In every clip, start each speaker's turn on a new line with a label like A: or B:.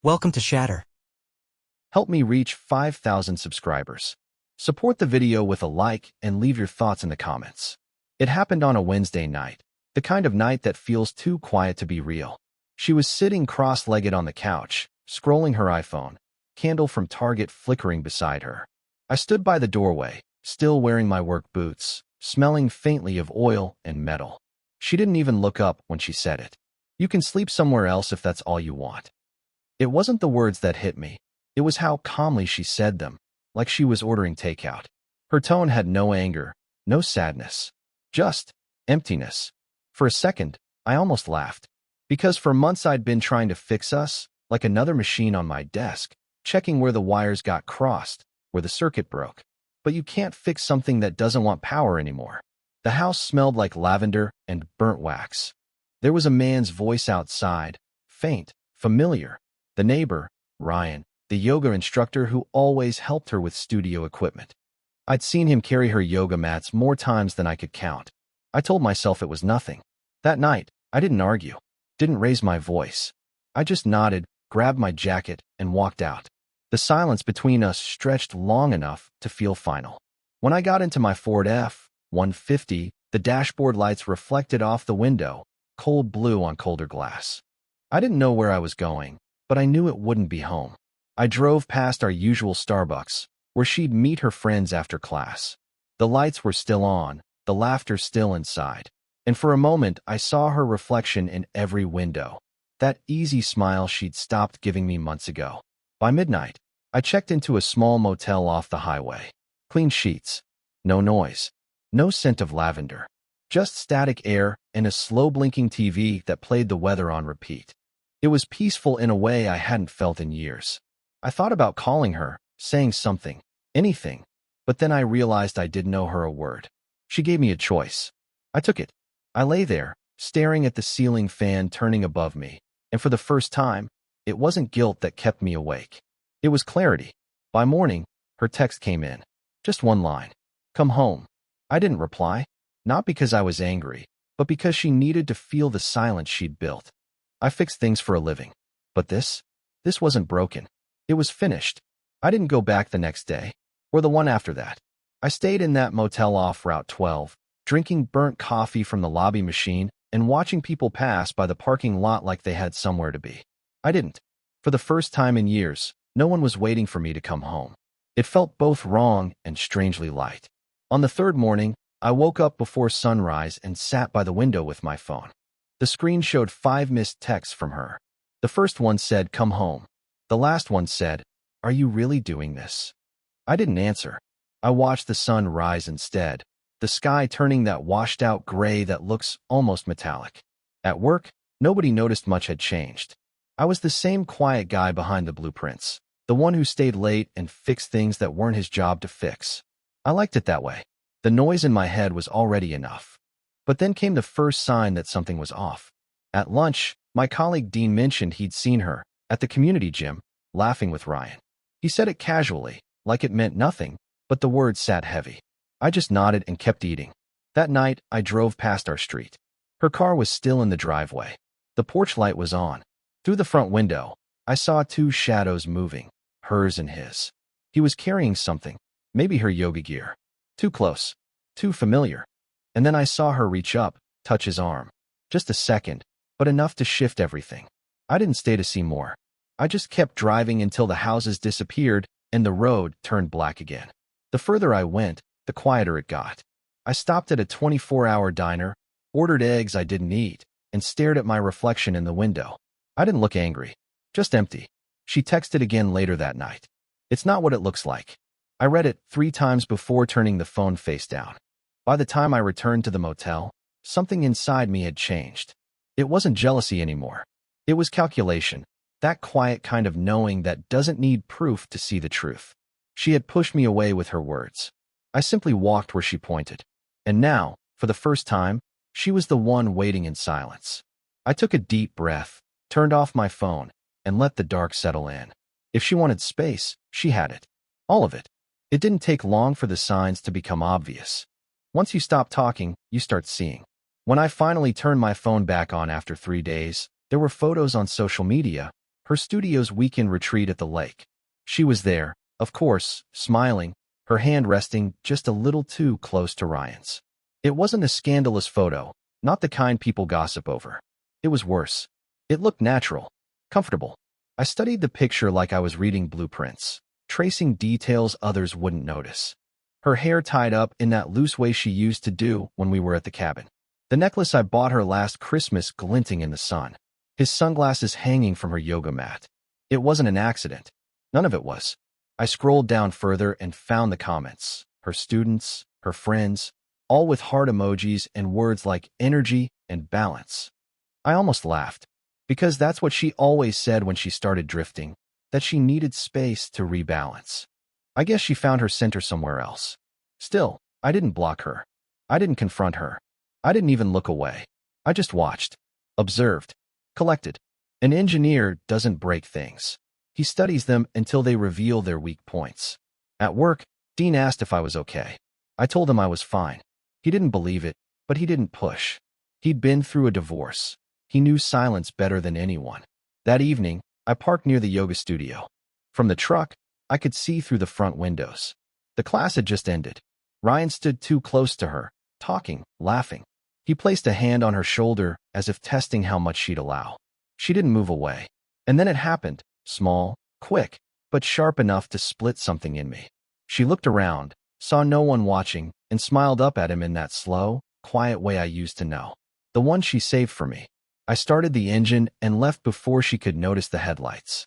A: Welcome to Shatter.
B: Help me reach 5,000 subscribers. Support the video with a like and leave your thoughts in the comments. It happened on a Wednesday night, the kind of night that feels too quiet to be real. She was sitting cross-legged on the couch, scrolling her iPhone, candle from Target flickering beside her. I stood by the doorway, still wearing my work boots, smelling faintly of oil and metal. She didn't even look up when she said it. "You can sleep somewhere else if that's all you want." It wasn't the words that hit me. It was how calmly she said them, like she was ordering takeout. Her tone had no anger, no sadness, just emptiness. For a second, I almost laughed. Because for months I'd been trying to fix us, like another machine on my desk, checking where the wires got crossed, where the circuit broke. But you can't fix something that doesn't want power anymore. The house smelled like lavender and burnt wax. There was a man's voice outside, faint, familiar. The neighbor, Ryan, the yoga instructor who always helped her with studio equipment. I'd seen him carry her yoga mats more times than I could count. I told myself it was nothing. That night, I didn't argue, didn't raise my voice. I just nodded, grabbed my jacket, and walked out. The silence between us stretched long enough to feel final. When I got into my Ford F-150, the dashboard lights reflected off the window, cold blue on colder glass. I didn't know where I was going, but I knew it wouldn't be home. I drove past our usual Starbucks, where she'd meet her friends after class. The lights were still on, the laughter still inside. And for a moment, I saw her reflection in every window. That easy smile she'd stopped giving me months ago. By midnight, I checked into a small motel off the highway. Clean sheets. No noise. No scent of lavender. Just static air and a slow-blinking TV that played the weather on repeat. It was peaceful in a way I hadn't felt in years. I thought about calling her, saying something, anything, but then I realized I didn't owe her a word. She gave me a choice. I took it. I lay there, staring at the ceiling fan turning above me, and for the first time, it wasn't guilt that kept me awake. It was clarity. By morning, her text came in. Just one line. "Come home." I didn't reply, not because I was angry, but because she needed to feel the silence she'd built. I fixed things for a living. But this wasn't broken. It was finished. I didn't go back the next day, or the one after that. I stayed in that motel off Route 12, drinking burnt coffee from the lobby machine and watching people pass by the parking lot like they had somewhere to be. I didn't. For the first time in years, no one was waiting for me to come home. It felt both wrong and strangely light. On the third morning, I woke up before sunrise and sat by the window with my phone. The screen showed 5 missed texts from her. The first one said, "Come home." The last one said, "Are you really doing this?" I didn't answer. I watched the sun rise instead, the sky turning that washed-out gray that looks almost metallic. At work, nobody noticed much had changed. I was the same quiet guy behind the blueprints, the one who stayed late and fixed things that weren't his job to fix. I liked it that way. The noise in my head was already enough. But then came the first sign that something was off. At lunch, my colleague Dean mentioned he'd seen her, at the community gym, laughing with Ryan. He said it casually, like it meant nothing, but the words sat heavy. I just nodded and kept eating. That night, I drove past our street. Her car was still in the driveway. The porch light was on. Through the front window, I saw 2 shadows moving, hers and his. He was carrying something, maybe her yoga gear. Too close, too familiar. And then I saw her reach up, touch his arm. Just a second, but enough to shift everything. I didn't stay to see more. I just kept driving until the houses disappeared and the road turned black again. The further I went, the quieter it got. I stopped at a 24-hour diner, ordered eggs I didn't eat, and stared at my reflection in the window. I didn't look angry, just empty. She texted again later that night. "It's not what it looks like." I read it 3 times before turning the phone face down. By the time I returned to the motel, something inside me had changed. It wasn't jealousy anymore. It was calculation, that quiet kind of knowing that doesn't need proof to see the truth. She had pushed me away with her words. I simply walked where she pointed. And now, for the first time, she was the one waiting in silence. I took a deep breath, turned off my phone, and let the dark settle in. If she wanted space, she had it. All of it. It didn't take long for the signs to become obvious. Once you stop talking, you start seeing. When I finally turned my phone back on after 3 days, there were photos on social media, her studio's weekend retreat at the lake. She was there, of course, smiling, her hand resting just a little too close to Ryan's. It wasn't a scandalous photo, not the kind people gossip over. It was worse. It looked natural, comfortable. I studied the picture like I was reading blueprints, tracing details others wouldn't notice. Her hair tied up in that loose way she used to do when we were at the cabin. The necklace I bought her last Christmas glinting in the sun. His sunglasses hanging from her yoga mat. It wasn't an accident. None of it was. I scrolled down further and found the comments. Her students, her friends, all with heart emojis and words like energy and balance. I almost laughed, because that's what she always said when she started drifting, that she needed space to rebalance. I guess she found her center somewhere else. Still, I didn't block her. I didn't confront her. I didn't even look away. I just watched, observed, collected. An engineer doesn't break things. He studies them until they reveal their weak points. At work, Dean asked if I was okay. I told him I was fine. He didn't believe it, but he didn't push. He'd been through a divorce. He knew silence better than anyone. That evening, I parked near the yoga studio. From the truck, I could see through the front windows. The class had just ended. Ryan stood too close to her, talking, laughing. He placed a hand on her shoulder as if testing how much she'd allow. She didn't move away. And then it happened, small, quick, but sharp enough to split something in me. She looked around, saw no one watching, and smiled up at him in that slow, quiet way I used to know. The one she saved for me. I started the engine and left before she could notice the headlights.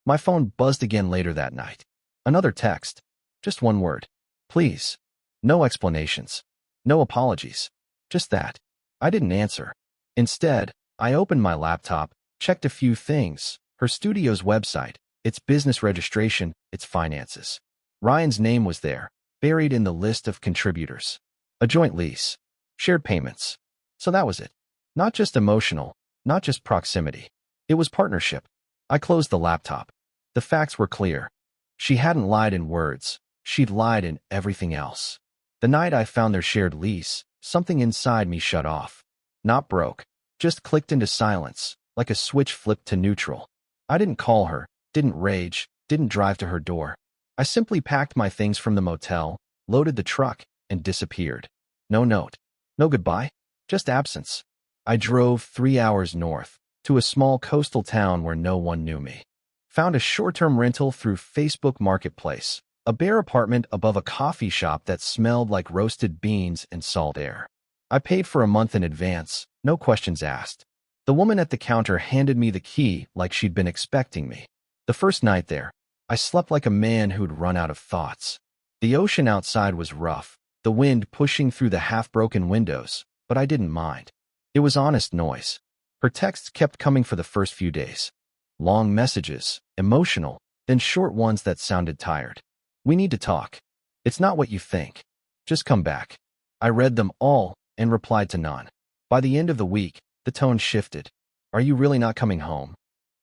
B: My phone buzzed again later that night. Another text. Just one word. Please. No explanations. No apologies. Just that. I didn't answer. Instead, I opened my laptop, checked a few things, her studio's website, its business registration, its finances. Ryan's name was there, buried in the list of contributors. A joint lease. Shared payments. So that was it. Not just emotional, not just proximity. It was partnership. I closed the laptop. The facts were clear. She hadn't lied in words. She'd lied in everything else. The night I found their shared lease, something inside me shut off. Not broke. Just clicked into silence, like a switch flipped to neutral. I didn't call her, didn't rage, didn't drive to her door. I simply packed my things from the motel, loaded the truck, and disappeared. No note. No goodbye. Just absence. I drove 3 hours north, to a small coastal town where no one knew me. Found a short-term rental through Facebook Marketplace, a bare apartment above a coffee shop that smelled like roasted beans and salt air. I paid for a month in advance, no questions asked. The woman at the counter handed me the key like she'd been expecting me. The first night there, I slept like a man who'd run out of thoughts. The ocean outside was rough, the wind pushing through the half-broken windows, but I didn't mind. It was honest noise. Her texts kept coming for the first few days. Long messages, emotional, then short ones that sounded tired. We need to talk. It's not what you think. Just come back. I read them all and replied to none. By the end of the week, the tone shifted. Are you really not coming home?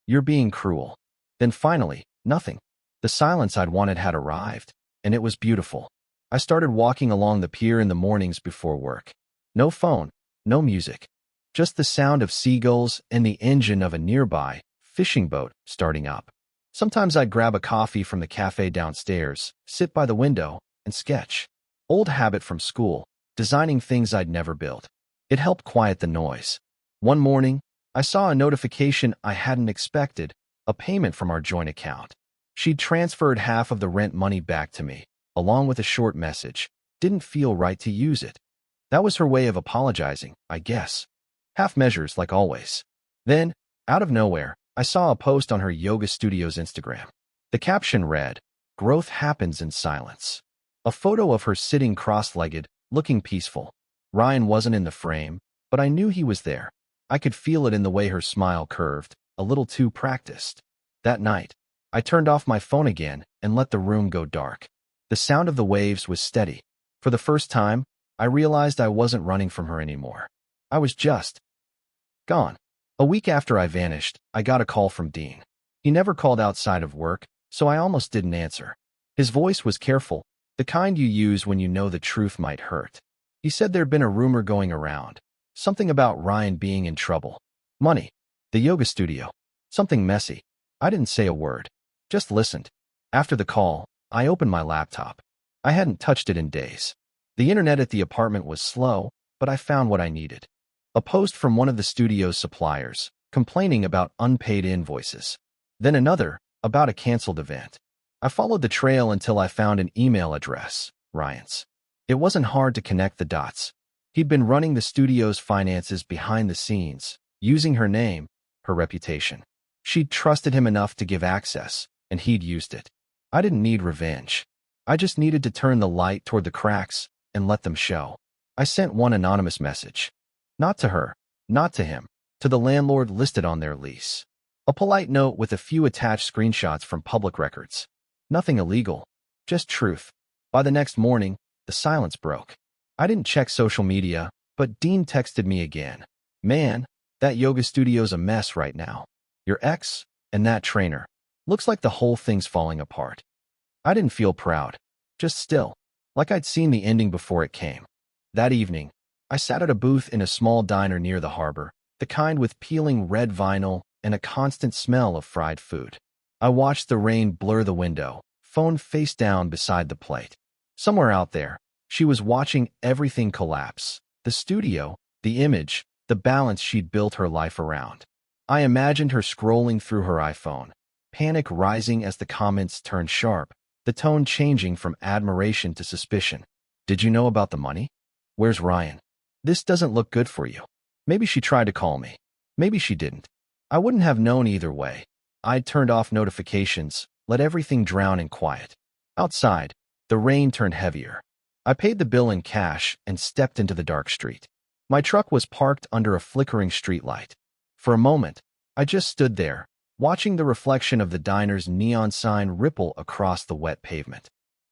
B: You're being cruel. Then finally, nothing. The silence I'd wanted had arrived, and it was beautiful. I started walking along the pier in the mornings before work. No phone, no music. Just the sound of seagulls and the engine of a nearby fishing boat starting up. Sometimes I'd grab a coffee from the cafe downstairs, sit by the window, and sketch. Old habit from school, designing things I'd never built. It helped quiet the noise. One morning, I saw a notification I hadn't expected, a payment from our joint account. She'd transferred half of the rent money back to me, along with a short message. Didn't feel right to use it. That was her way of apologizing, I guess. Half measures, like always. Then, out of nowhere, I saw a post on her yoga studio's Instagram. The caption read, "Growth happens in silence." A photo of her sitting cross-legged, looking peaceful. Ryan wasn't in the frame, but I knew he was there. I could feel it in the way her smile curved, a little too practiced. That night, I turned off my phone again and let the room go dark. The sound of the waves was steady. For the first time, I realized I wasn't running from her anymore. I was just gone. A week after I vanished, I got a call from Dean. He never called outside of work, so I almost didn't answer. His voice was careful, the kind you use when you know the truth might hurt. He said there'd been a rumor going around, something about Ryan being in trouble. Money. The yoga studio. Something messy. I didn't say a word, just listened. After the call, I opened my laptop. I hadn't touched it in days. The internet at the apartment was slow, but I found what I needed. A post from one of the studio's suppliers, complaining about unpaid invoices. Then another, about a canceled event. I followed the trail until I found an email address, Ryan's. It wasn't hard to connect the dots. He'd been running the studio's finances behind the scenes, using her name, her reputation. She'd trusted him enough to give access, and he'd used it. I didn't need revenge. I just needed to turn the light toward the cracks and let them show. I sent one anonymous message. Not to her, not to him, to the landlord listed on their lease. A polite note with a few attached screenshots from public records. Nothing illegal, just truth. By the next morning, the silence broke. I didn't check social media, but Dean texted me again. Man, that yoga studio's a mess right now. Your ex and that trainer. Looks like the whole thing's falling apart. I didn't feel proud, just still, like I'd seen the ending before it came. That evening, I sat at a booth in a small diner near the harbor, the kind with peeling red vinyl and a constant smell of fried food. I watched the rain blur the window, phone face down beside the plate. Somewhere out there, she was watching everything collapse. The studio, the image, the balance she'd built her life around. I imagined her scrolling through her iPhone, panic rising as the comments turned sharp, the tone changing from admiration to suspicion. Did you know about the money? Where's Ryan? This doesn't look good for you. Maybe she tried to call me. Maybe she didn't. I wouldn't have known either way. I'd turned off notifications, let everything drown in quiet. Outside, the rain turned heavier. I paid the bill in cash and stepped into the dark street. My truck was parked under a flickering streetlight. For a moment, I just stood there, watching the reflection of the diner's neon sign ripple across the wet pavement.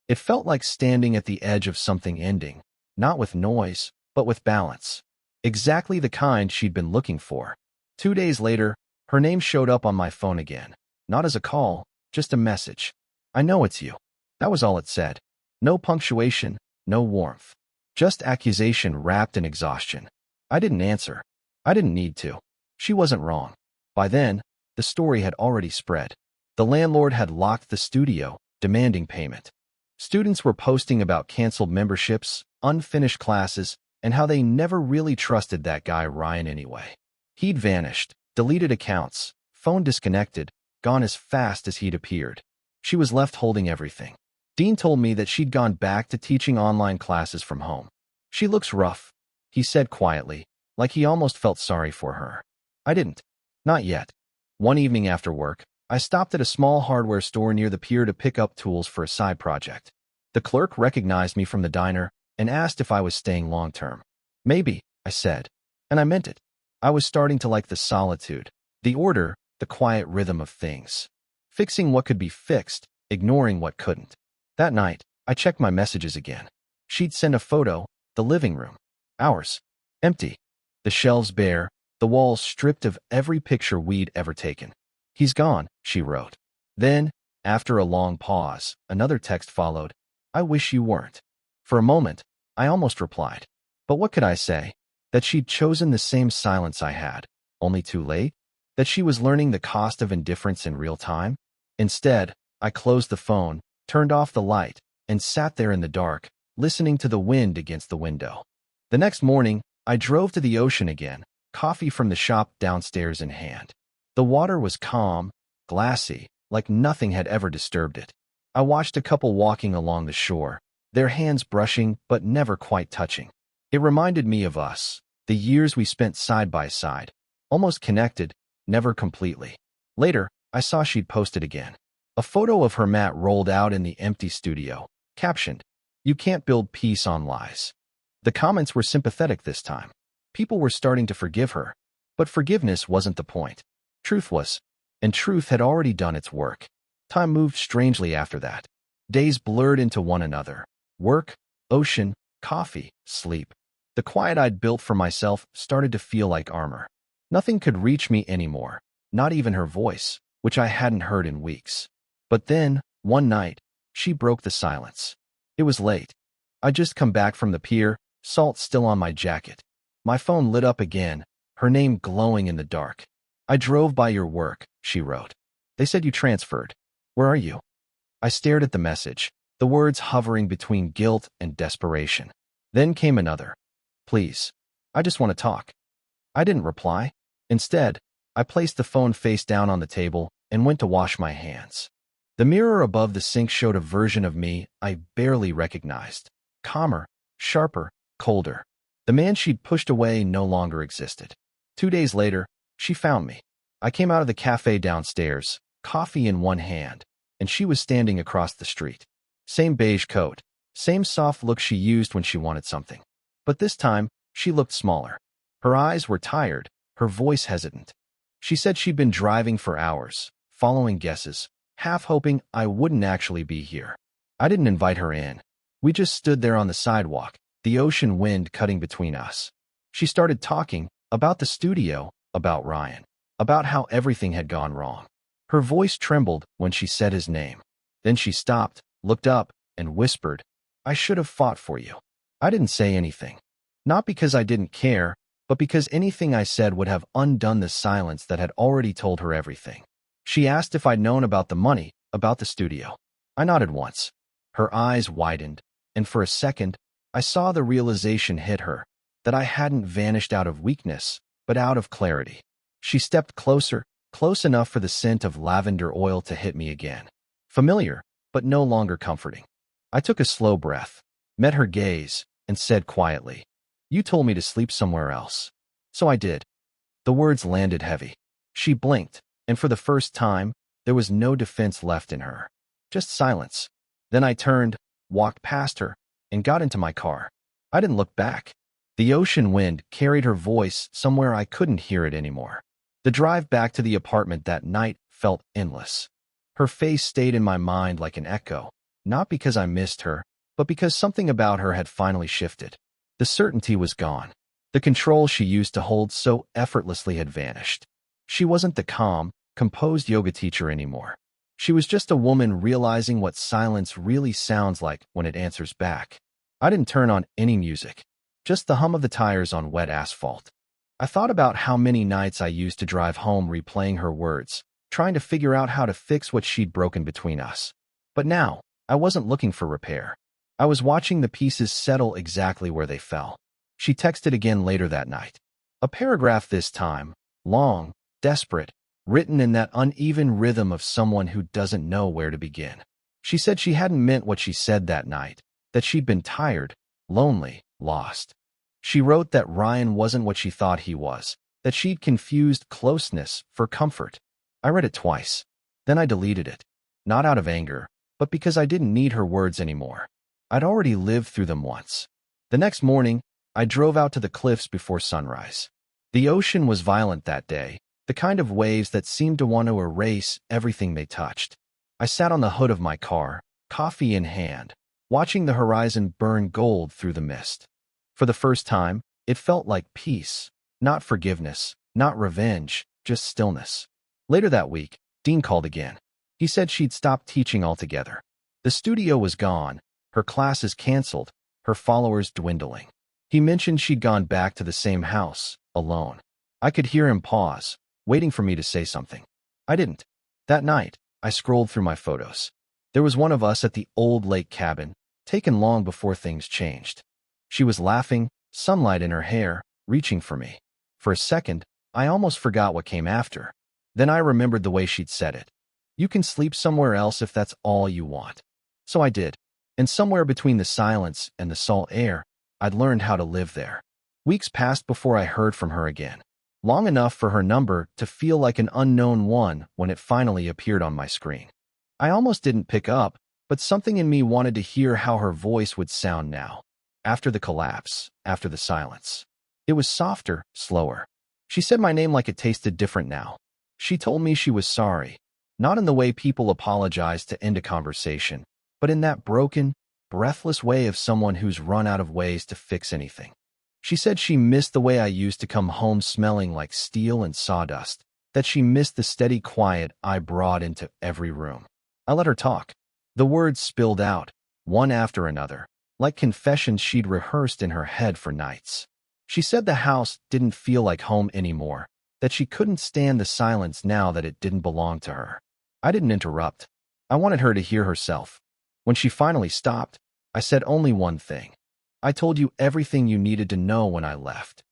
B: It felt like standing at the edge of something ending, not with noise, but with balance. Exactly the kind she'd been looking for. 2 days later, her name showed up on my phone again. Not as a call, just a message. I know it's you. That was all it said. No punctuation, no warmth. Just accusation wrapped in exhaustion. I didn't answer. I didn't need to. She wasn't wrong. By then, the story had already spread. The landlord had locked the studio, demanding payment. Students were posting about canceled memberships, unfinished classes, and how they never really trusted that guy Ryan anyway. He'd vanished, deleted accounts, phone disconnected, gone as fast as he'd appeared. She was left holding everything. Dean told me that she'd gone back to teaching online classes from home. She looks rough, he said quietly, like he almost felt sorry for her. I didn't. Not yet. One evening after work, I stopped at a small hardware store near the pier to pick up tools for a side project. The clerk recognized me from the diner and asked if I was staying long-term. Maybe, I said. And I meant it. I was starting to like the solitude, the order, the quiet rhythm of things. Fixing what could be fixed, ignoring what couldn't. That night, I checked my messages again. She'd sent a photo, the living room. Ours. Empty. The shelves bare, the walls stripped of every picture we'd ever taken. He's gone, she wrote. Then, after a long pause, another text followed. I wish you weren't. For a moment, I almost replied. But what could I say? That she'd chosen the same silence I had, only too late? That she was learning the cost of indifference in real time? Instead, I closed the phone, turned off the light, and sat there in the dark, listening to the wind against the window. The next morning, I drove to the ocean again, coffee from the shop downstairs in hand. The water was calm, glassy, like nothing had ever disturbed it. I watched a couple walking along the shore, their hands brushing but never quite touching. It reminded me of us, the years we spent side by side, almost connected, never completely. Later, I saw she'd posted again. A photo of her mat rolled out in the empty studio, captioned, "You can't build peace on lies." The comments were sympathetic this time. People were starting to forgive her, but forgiveness wasn't the point. Truth was, and truth had already done its work. Time moved strangely after that. Days blurred into one another. Work, ocean, coffee, sleep. The quiet I'd built for myself started to feel like armor. Nothing could reach me anymore, not even her voice, which I hadn't heard in weeks. But then, one night, she broke the silence. It was late. I'd just come back from the pier, salt still on my jacket. My phone lit up again, her name glowing in the dark. "I drove by your work," she wrote. They said you transferred. Where are you? I stared at the message, the words hovering between guilt and desperation. Then came another. Please. I just want to talk. I didn't reply. Instead, I placed the phone face down on the table and went to wash my hands. The mirror above the sink showed a version of me I barely recognized. Calmer, sharper, colder. The man she'd pushed away no longer existed. 2 days later, she found me. I came out of the cafe downstairs, coffee in one hand, and she was standing across the street. Same beige coat, same soft look she used when she wanted something. But this time, she looked smaller. Her eyes were tired, her voice hesitant. She said she'd been driving for hours, following guesses, half hoping I wouldn't actually be here. I didn't invite her in. We just stood there on the sidewalk, the ocean wind cutting between us. She started talking about the studio, about Ryan, about how everything had gone wrong. Her voice trembled when she said his name. Then she stopped, looked up, and whispered, I should have fought for you. I didn't say anything. Not because I didn't care, but because anything I said would have undone the silence that had already told her everything. She asked if I'd known about the money, about the studio. I nodded once. Her eyes widened, and for a second, I saw the realization hit her, that I hadn't vanished out of weakness, but out of clarity. She stepped closer, close enough for the scent of lavender oil to hit me again. Familiar, but no longer comforting. I took a slow breath, met her gaze, and said quietly, You told me to sleep somewhere else. So I did. The words landed heavy. She blinked, and for the first time, there was no defense left in her. Just silence. Then I turned, walked past her, and got into my car. I didn't look back. The ocean wind carried her voice somewhere I couldn't hear it anymore. The drive back to the apartment that night felt endless. Her face stayed in my mind like an echo, not because I missed her, but because something about her had finally shifted. The certainty was gone. The control she used to hold so effortlessly had vanished. She wasn't the calm, composed yoga teacher anymore. She was just a woman realizing what silence really sounds like when it answers back. I didn't turn on any music, just the hum of the tires on wet asphalt. I thought about how many nights I used to drive home replaying her words, trying to figure out how to fix what she'd broken between us. But now, I wasn't looking for repair. I was watching the pieces settle exactly where they fell. She texted again later that night. A paragraph this time, long, desperate, written in that uneven rhythm of someone who doesn't know where to begin. She said she hadn't meant what she said that night, that she'd been tired, lonely, lost. She wrote that Ryan wasn't what she thought he was, that she'd confused closeness for comfort. I read it twice. Then I deleted it. Not out of anger, but because I didn't need her words anymore. I'd already lived through them once. The next morning, I drove out to the cliffs before sunrise. The ocean was violent that day, the kind of waves that seemed to want to erase everything they touched. I sat on the hood of my car, coffee in hand, watching the horizon burn gold through the mist. For the first time, it felt like peace, not forgiveness, not revenge, just stillness. Later that week, Dean called again. He said she'd stopped teaching altogether. The studio was gone, her classes canceled, her followers dwindling. He mentioned she'd gone back to the same house, alone. I could hear him pause, waiting for me to say something. I didn't. That night, I scrolled through my photos. There was one of us at the old lake cabin, taken long before things changed. She was laughing, sunlight in her hair, reaching for me. For a second, I almost forgot what came after. Then I remembered the way she'd said it. You can sleep somewhere else if that's all you want. So I did. And somewhere between the silence and the salt air, I'd learned how to live there. Weeks passed before I heard from her again. Long enough for her number to feel like an unknown one when it finally appeared on my screen. I almost didn't pick up, but something in me wanted to hear how her voice would sound now. After the collapse, after the silence. It was softer, slower. She said my name like it tasted different now. She told me she was sorry, not in the way people apologize to end a conversation, but in that broken, breathless way of someone who's run out of ways to fix anything. She said she missed the way I used to come home smelling like steel and sawdust, that she missed the steady quiet I brought into every room. I let her talk. The words spilled out, one after another, like confessions she'd rehearsed in her head for nights. She said the house didn't feel like home anymore, that she couldn't stand the silence now that it didn't belong to her. I didn't interrupt. I wanted her to hear herself. When she finally stopped, I said only one thing. I told you everything you needed to know when I left.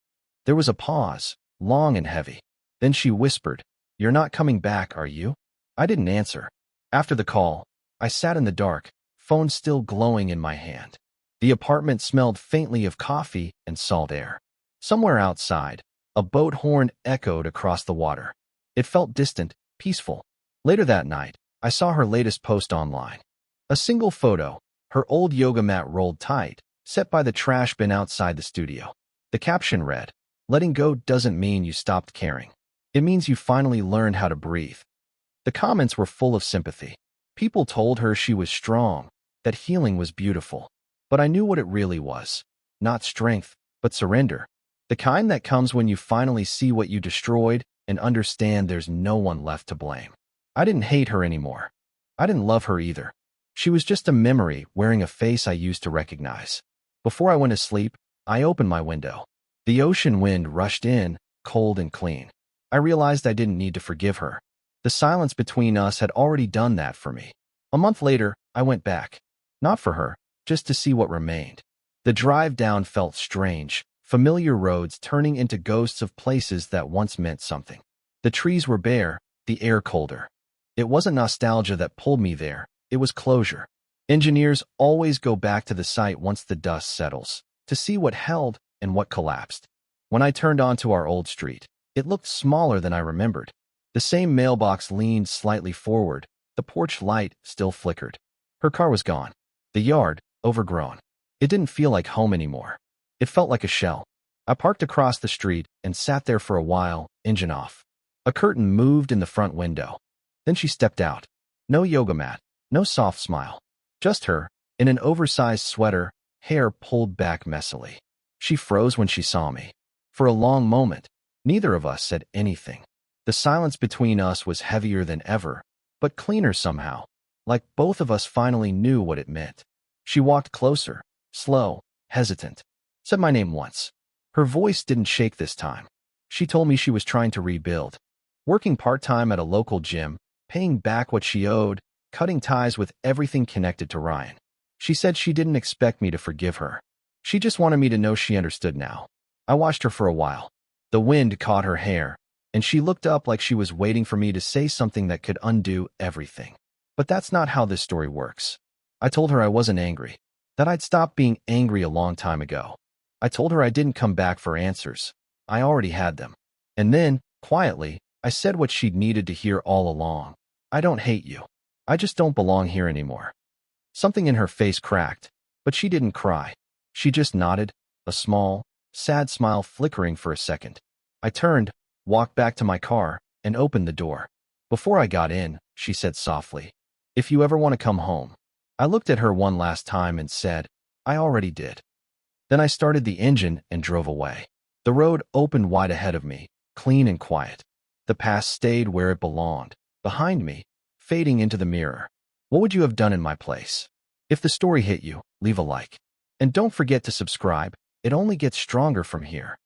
B: There was a pause, long and heavy. Then she whispered, "You're not coming back, are you?" I didn't answer. After the call, I sat in the dark, phone still glowing in my hand. The apartment smelled faintly of coffee and salt air. Somewhere outside, a boat horn echoed across the water. It felt distant, peaceful. Later that night, I saw her latest post online. A single photo, her old yoga mat rolled tight, set by the trash bin outside the studio. The caption read, "Letting go doesn't mean you stopped caring. It means you finally learned how to breathe." The comments were full of sympathy. People told her she was strong, that healing was beautiful. But I knew what it really was. Not strength, but surrender. The kind that comes when you finally see what you destroyed and understand there's no one left to blame. I didn't hate her anymore. I didn't love her either. She was just a memory wearing a face I used to recognize. Before I went to sleep, I opened my window. The ocean wind rushed in, cold and clean. I realized I didn't need to forgive her. The silence between us had already done that for me. A month later, I went back. Not for her, just to see what remained. The drive down felt strange, familiar roads turning into ghosts of places that once meant something. The trees were bare, the air colder. It wasn't nostalgia that pulled me there, it was closure. Engineers always go back to the site once the dust settles, to see what held and what collapsed. When I turned onto our old street, it looked smaller than I remembered. The same mailbox leaned slightly forward, the porch light still flickered. Her car was gone. The yard, overgrown. It didn't feel like home anymore. It felt like a shell. I parked across the street and sat there for a while, engine off. A curtain moved in the front window. Then she stepped out. No yoga mat, no soft smile. Just her, in an oversized sweater, hair pulled back messily. She froze when she saw me. For a long moment, neither of us said anything. The silence between us was heavier than ever, but cleaner somehow, like both of us finally knew what it meant. She walked closer, slow, hesitant. Said my name once. Her voice didn't shake this time. She told me she was trying to rebuild. Working part-time at a local gym, paying back what she owed, cutting ties with everything connected to Ryan. She said she didn't expect me to forgive her. She just wanted me to know she understood now. I watched her for a while. The wind caught her hair, and she looked up like she was waiting for me to say something that could undo everything. But that's not how this story works. I told her I wasn't angry, that I'd stopped being angry a long time ago. I told her I didn't come back for answers. I already had them. And then, quietly, I said what she'd needed to hear all along. I don't hate you. I just don't belong here anymore. Something in her face cracked, but she didn't cry. She just nodded, a small, sad smile flickering for a second. I turned, walked back to my car, and opened the door. Before I got in, she said softly, "If you ever want to come home." I looked at her one last time and said, "I already did." Then I started the engine and drove away. The road opened wide ahead of me, clean and quiet. The past stayed where it belonged, behind me, fading into the mirror. What would you have done in my place? If the story hit you, leave a like. And don't forget to subscribe, it only gets stronger from here.